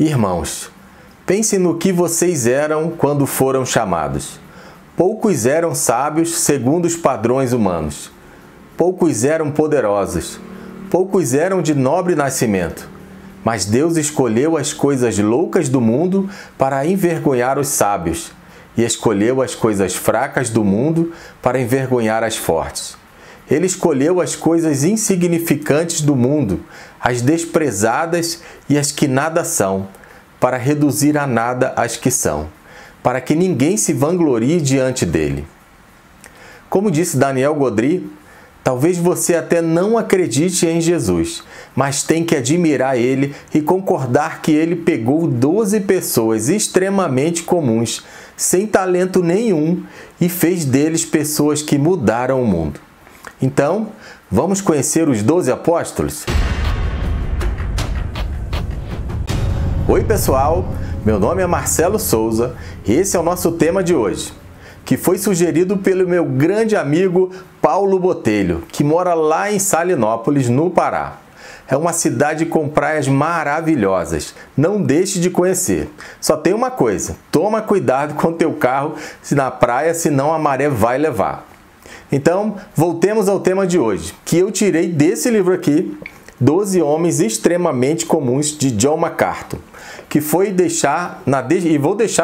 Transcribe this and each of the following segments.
Irmãos, pensem no que vocês eram quando foram chamados. Poucos eram sábios segundo os padrões humanos. Poucos eram poderosos. Poucos eram de nobre nascimento. Mas Deus escolheu as coisas loucas do mundo para envergonhar os sábios, e escolheu as coisas fracas do mundo para envergonhar as fortes. Ele escolheu as coisas insignificantes do mundo, as desprezadas e as que nada são, para reduzir a nada as que são, para que ninguém se vanglorie diante dele. Como disse Daniel Godry, talvez você até não acredite em Jesus, mas tem que admirar ele e concordar que ele pegou 12 pessoas extremamente comuns, sem talento nenhum, e fez deles pessoas que mudaram o mundo. Então, vamos conhecer os 12 apóstolos? Oi pessoal, meu nome é Marcelo Souza e esse é o nosso tema de hoje, que foi sugerido pelo meu grande amigo Paulo Botelho, que mora lá em Salinópolis, no Pará. É uma cidade com praias maravilhosas, não deixe de conhecer. Só tem uma coisa, toma cuidado com o teu carro na praia, senão a maré vai levar. Então, voltemos ao tema de hoje, que eu tirei desse livro aqui, 12 Homens Extremamente Comuns, de John MacArthur, que vou deixar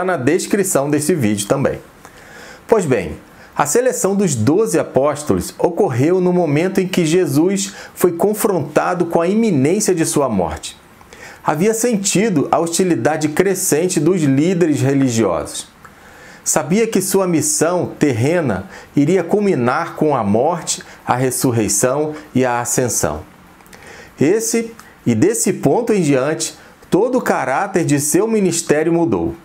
na descrição desse vídeo também. Pois bem, a seleção dos 12 apóstolos ocorreu no momento em que Jesus foi confrontado com a iminência de sua morte. Havia sentido a hostilidade crescente dos líderes religiosos. Sabia que sua missão terrena iria culminar com a morte, a ressurreição e a ascensão. Desse ponto em diante, todo o caráter de seu ministério mudou.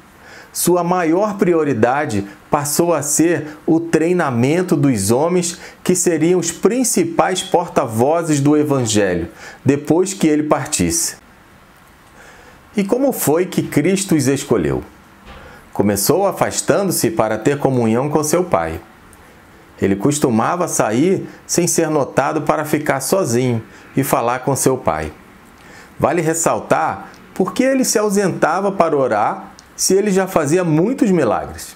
Sua maior prioridade passou a ser o treinamento dos homens que seriam os principais porta-vozes do Evangelho, depois que ele partisse. E como foi que Cristo os escolheu? Começou afastando-se para ter comunhão com seu Pai. Ele costumava sair sem ser notado para ficar sozinho e falar com seu Pai. Vale ressaltar porque ele se ausentava para orar se ele já fazia muitos milagres.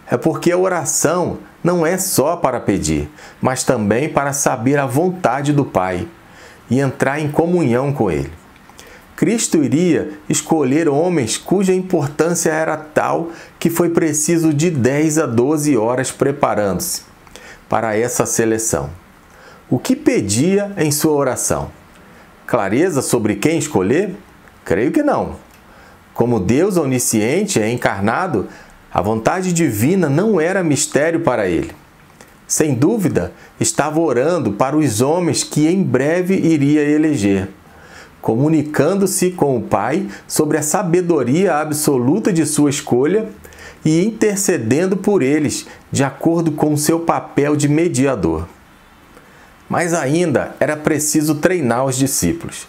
É porque a oração não é só para pedir, mas também para saber a vontade do Pai e entrar em comunhão com Ele. Cristo iria escolher homens cuja importância era tal que foi preciso de 10 a 12 horas preparando-se para essa seleção. O que pedia em sua oração? Clareza sobre quem escolher? Creio que não. Como Deus onisciente é encarnado, a vontade divina não era mistério para ele. Sem dúvida, estava orando para os homens que em breve iria eleger, comunicando-se com o Pai sobre a sabedoria absoluta de sua escolha e intercedendo por eles, de acordo com seu papel de mediador. Mas ainda era preciso treinar os discípulos.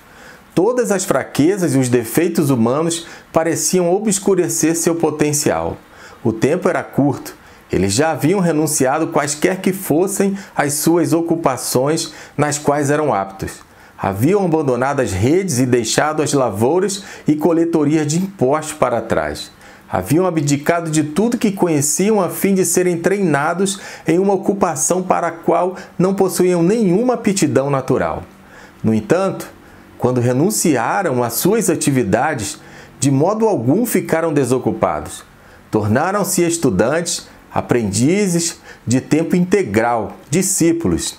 Todas as fraquezas e os defeitos humanos pareciam obscurecer seu potencial. O tempo era curto. Eles já haviam renunciado quaisquer que fossem as suas ocupações nas quais eram aptos. Haviam abandonado as redes e deixado as lavouras e coletorias de impostos para trás. Haviam abdicado de tudo que conheciam a fim de serem treinados em uma ocupação para a qual não possuíam nenhuma aptidão natural. No entanto, quando renunciaram às suas atividades, de modo algum ficaram desocupados. Tornaram-se estudantes, aprendizes de tempo integral, discípulos.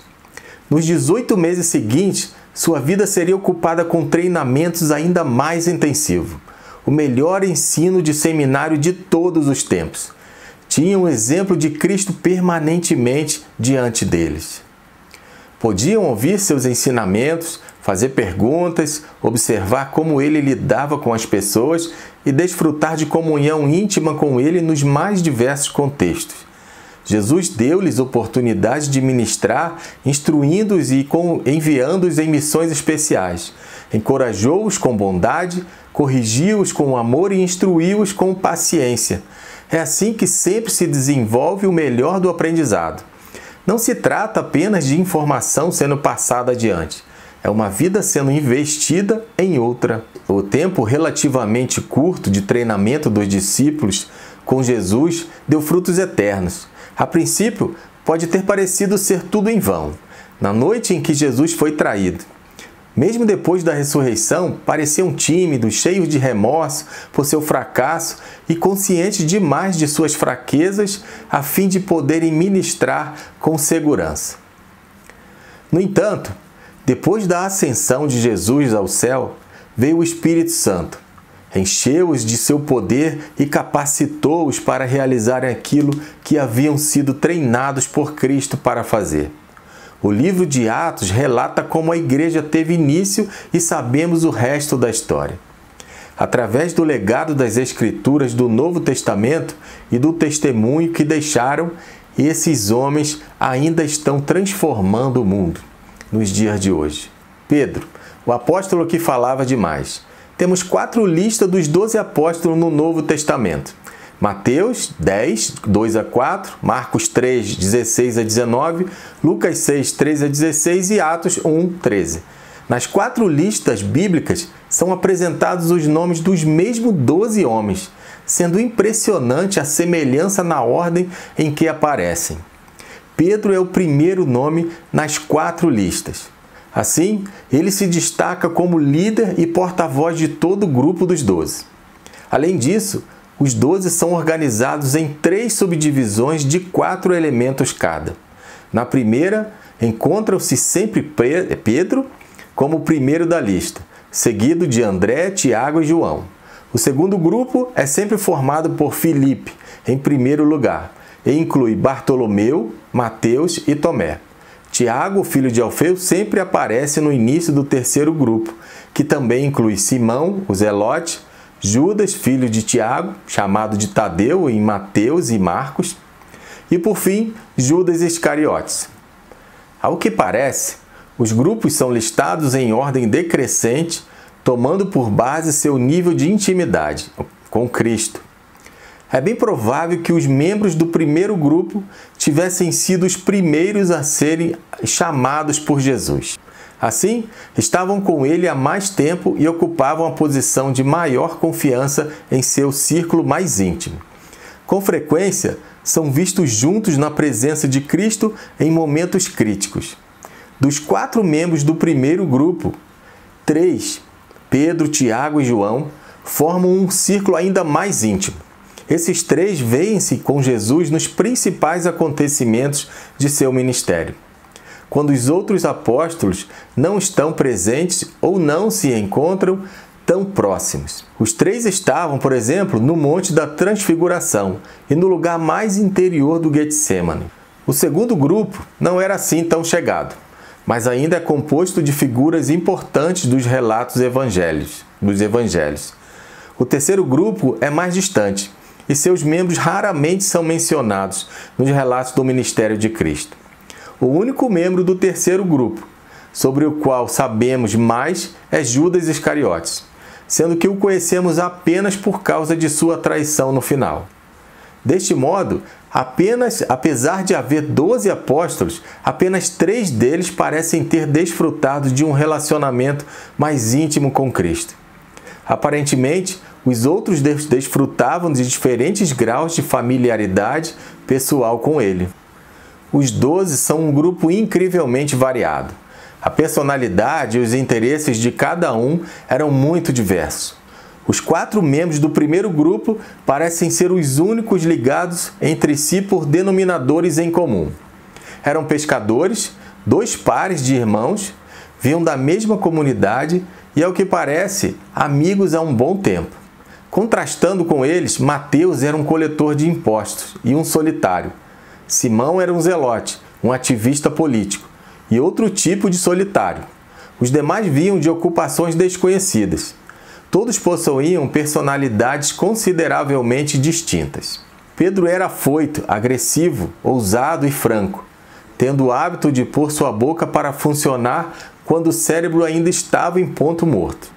Nos 18 meses seguintes, sua vida seria ocupada com treinamentos ainda mais intensivos. O melhor ensino de seminário de todos os tempos. Tinham o exemplo de Cristo permanentemente diante deles. Podiam ouvir seus ensinamentos, fazer perguntas, observar como ele lidava com as pessoas e desfrutar de comunhão íntima com ele nos mais diversos contextos. Jesus deu-lhes oportunidade de ministrar, instruindo-os e enviando-os em missões especiais. Encorajou-os com bondade, corrigiu-os com amor e instruiu-os com paciência. É assim que sempre se desenvolve o melhor do aprendizado. Não se trata apenas de informação sendo passada adiante. é uma vida sendo investida em outra. O tempo relativamente curto de treinamento dos discípulos com Jesus deu frutos eternos. A princípio, pode ter parecido ser tudo em vão, na noite em que Jesus foi traído. Mesmo depois da ressurreição, pareciam tímidos, cheios de remorso por seu fracasso e conscientes demais de suas fraquezas a fim de poderem ministrar com segurança. No entanto, depois da ascensão de Jesus ao céu, veio o Espírito Santo, encheu-os de seu poder e capacitou-os para realizarem aquilo que haviam sido treinados por Cristo para fazer. O livro de Atos relata como a igreja teve início e sabemos o resto da história. Através do legado das Escrituras do Novo Testamento e do testemunho que deixaram, esses homens ainda estão transformando o mundo nos dias de hoje. Pedro, o apóstolo que falava demais. Temos 4 listas dos 12 apóstolos no Novo Testamento. Mateus 10, 2 a 4, Marcos 3, 16 a 19, Lucas 6, 13 a 16 e Atos 1, 13. Nas 4 listas bíblicas são apresentados os nomes dos mesmos 12 homens, sendo impressionante a semelhança na ordem em que aparecem. Pedro é o primeiro nome nas 4 listas. Assim, ele se destaca como líder e porta-voz de todo o grupo dos 12. Além disso, os 12 são organizados em 3 subdivisões de 4 elementos cada. Na primeira, encontram-se sempre Pedro como o primeiro da lista, seguido de André, Tiago e João. O segundo grupo é sempre formado por Filipe, em primeiro lugar, e inclui Bartolomeu, Mateus e Tomé. Tiago, filho de Alfeu, sempre aparece no início do terceiro grupo, que também inclui Simão, o Zelote, Judas, filho de Tiago, chamado de Tadeu em Mateus e Marcos, e por fim, Judas Iscariotes. Ao que parece, os grupos são listados em ordem decrescente, tomando por base seu nível de intimidade com Cristo. É bem provável que os membros do primeiro grupo tivessem sido os primeiros a serem chamados por Jesus. Assim, estavam com ele há mais tempo e ocupavam a posição de maior confiança em seu círculo mais íntimo. Com frequência, são vistos juntos na presença de Cristo em momentos críticos. Dos 4 membros do primeiro grupo, 3, Pedro, Tiago e João, formam um círculo ainda mais íntimo. Esses 3 veem-se com Jesus nos principais acontecimentos de seu ministério. Quando os outros apóstolos não estão presentes ou não se encontram tão próximos. Os 3 estavam, por exemplo, no Monte da Transfiguração e no lugar mais interior do Getsêmani. O segundo grupo não era assim tão chegado, mas ainda é composto de figuras importantes dos relatos dos evangelhos. O terceiro grupo é mais distante e seus membros raramente são mencionados nos relatos do ministério de Cristo. O único membro do terceiro grupo, sobre o qual sabemos mais, é Judas Iscariotes, sendo que o conhecemos apenas por causa de sua traição no final. Deste modo, apesar de haver 12 apóstolos, apenas 3 deles parecem ter desfrutado de um relacionamento mais íntimo com Cristo. Aparentemente, os outros desfrutavam de diferentes graus de familiaridade pessoal com ele. Os 12 são um grupo incrivelmente variado. A personalidade e os interesses de cada um eram muito diversos. Os 4 membros do primeiro grupo parecem ser os únicos ligados entre si por denominadores em comum. Eram pescadores, 2 pares de irmãos, vinham da mesma comunidade e, ao que parece, amigos há um bom tempo. Contrastando com eles, Mateus era um coletor de impostos e um solitário. Simão era um zelote, um ativista político, e outro tipo de solitário. Os demais vinham de ocupações desconhecidas. Todos possuíam personalidades consideravelmente distintas. Pedro era afoito, agressivo, ousado e franco, tendo o hábito de pôr sua boca para funcionar quando o cérebro ainda estava em ponto morto.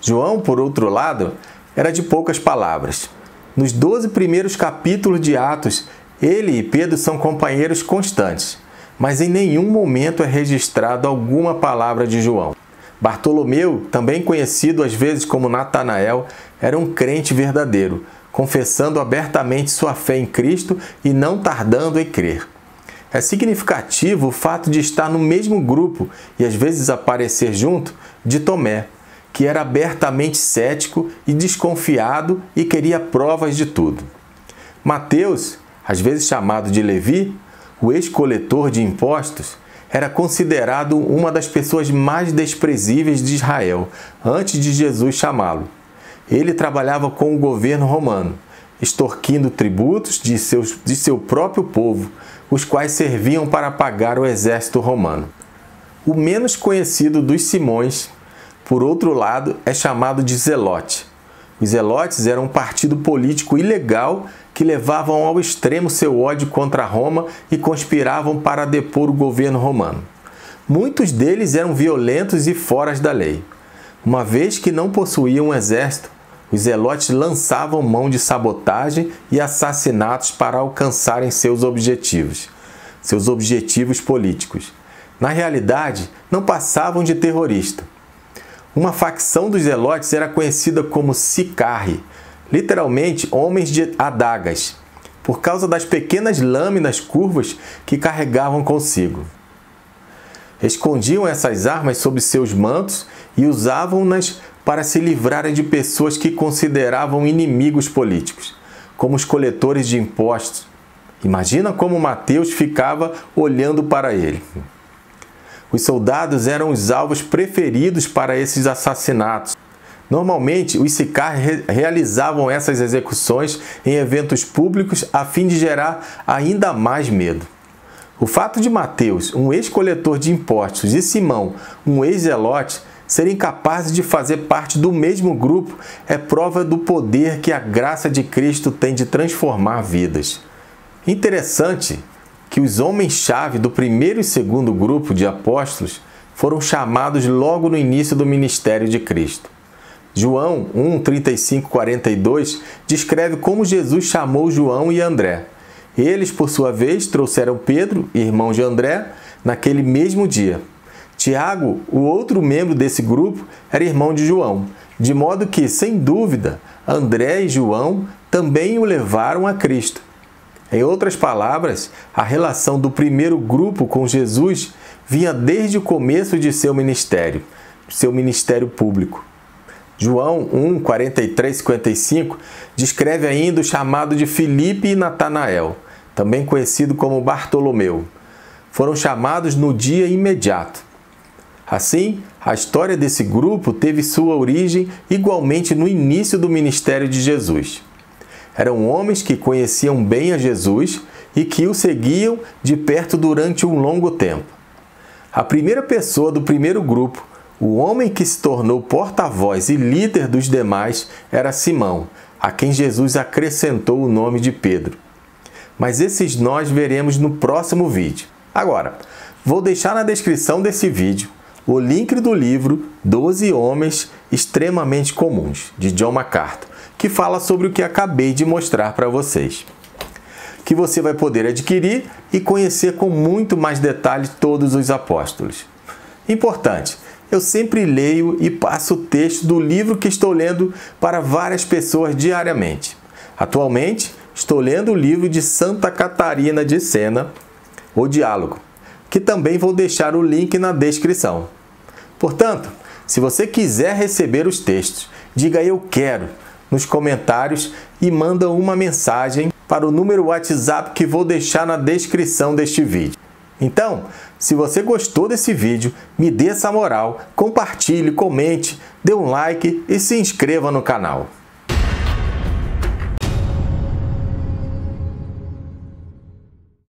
João, por outro lado, era de poucas palavras. Nos 12 primeiros capítulos de Atos, ele e Pedro são companheiros constantes, mas em nenhum momento é registrado alguma palavra de João. Bartolomeu, também conhecido às vezes como Natanael, era um crente verdadeiro, confessando abertamente sua fé em Cristo e não tardando em crer. É significativo o fato de estar no mesmo grupo e às vezes aparecer junto de Tomé, que era abertamente cético e desconfiado e queria provas de tudo. Mateus, às vezes chamado de Levi, o ex-coletor de impostos, era considerado uma das pessoas mais desprezíveis de Israel, antes de Jesus chamá-lo. Ele trabalhava com o governo romano, extorquindo tributos de seu próprio povo, os quais serviam para pagar o exército romano. O menos conhecido dos Simões, por outro lado, é chamado de Zelote. Os Zelotes eram um partido político ilegal que levavam ao extremo seu ódio contra Roma e conspiravam para depor o governo romano. Muitos deles eram violentos e fora da lei. Uma vez que não possuíam um exército, os Zelotes lançavam mão de sabotagem e assassinatos para alcançarem seus objetivos políticos. Na realidade, não passavam de terroristas. Uma facção dos Zelotes era conhecida como Sicarii, literalmente homens de adagas, por causa das pequenas lâminas curvas que carregavam consigo. Escondiam essas armas sob seus mantos e usavam-nas para se livrarem de pessoas que consideravam inimigos políticos, como os coletores de impostos. Imagina como Mateus ficava olhando para ele. Os soldados eram os alvos preferidos para esses assassinatos. Normalmente, os Sicarii realizavam essas execuções em eventos públicos a fim de gerar ainda mais medo. O fato de Mateus, um ex-coletor de impostos, e Simão, um ex-zelote, serem capazes de fazer parte do mesmo grupo é prova do poder que a graça de Cristo tem de transformar vidas. Interessante que os homens-chave do primeiro e segundo grupo de apóstolos foram chamados logo no início do ministério de Cristo. João 1:35-42 descreve como Jesus chamou João e André. Eles, por sua vez, trouxeram Pedro, irmão de André, naquele mesmo dia. Tiago, o outro membro desse grupo, era irmão de João, de modo que, sem dúvida, André e João também o levaram a Cristo. Em outras palavras, a relação do primeiro grupo com Jesus vinha desde o começo de seu ministério público. João 1:43-55 descreve ainda o chamado de Filipe e Natanael, também conhecido como Bartolomeu. Foram chamados no dia imediato. Assim, a história desse grupo teve sua origem igualmente no início do ministério de Jesus. Eram homens que conheciam bem a Jesus e que o seguiam de perto durante um longo tempo. A primeira pessoa do primeiro grupo, o homem que se tornou porta-voz e líder dos demais, era Simão, a quem Jesus acrescentou o nome de Pedro. Mas esses nós veremos no próximo vídeo. Agora, vou deixar na descrição desse vídeo o link do livro 12 Homens Extremamente Comuns, de John MacArthur, que fala sobre o que acabei de mostrar para vocês, que você vai poder adquirir e conhecer com muito mais detalhe todos os apóstolos. Importante, eu sempre leio e passo o texto do livro que estou lendo para várias pessoas diariamente. Atualmente, estou lendo o livro de Santa Catarina de Sena, O Diálogo, que também vou deixar o link na descrição. Portanto, se você quiser receber os textos, diga "eu quero" nos comentários e manda uma mensagem para o número WhatsApp que vou deixar na descrição deste vídeo. Então, se você gostou desse vídeo, me dê essa moral, compartilhe, comente, dê um like e se inscreva no canal.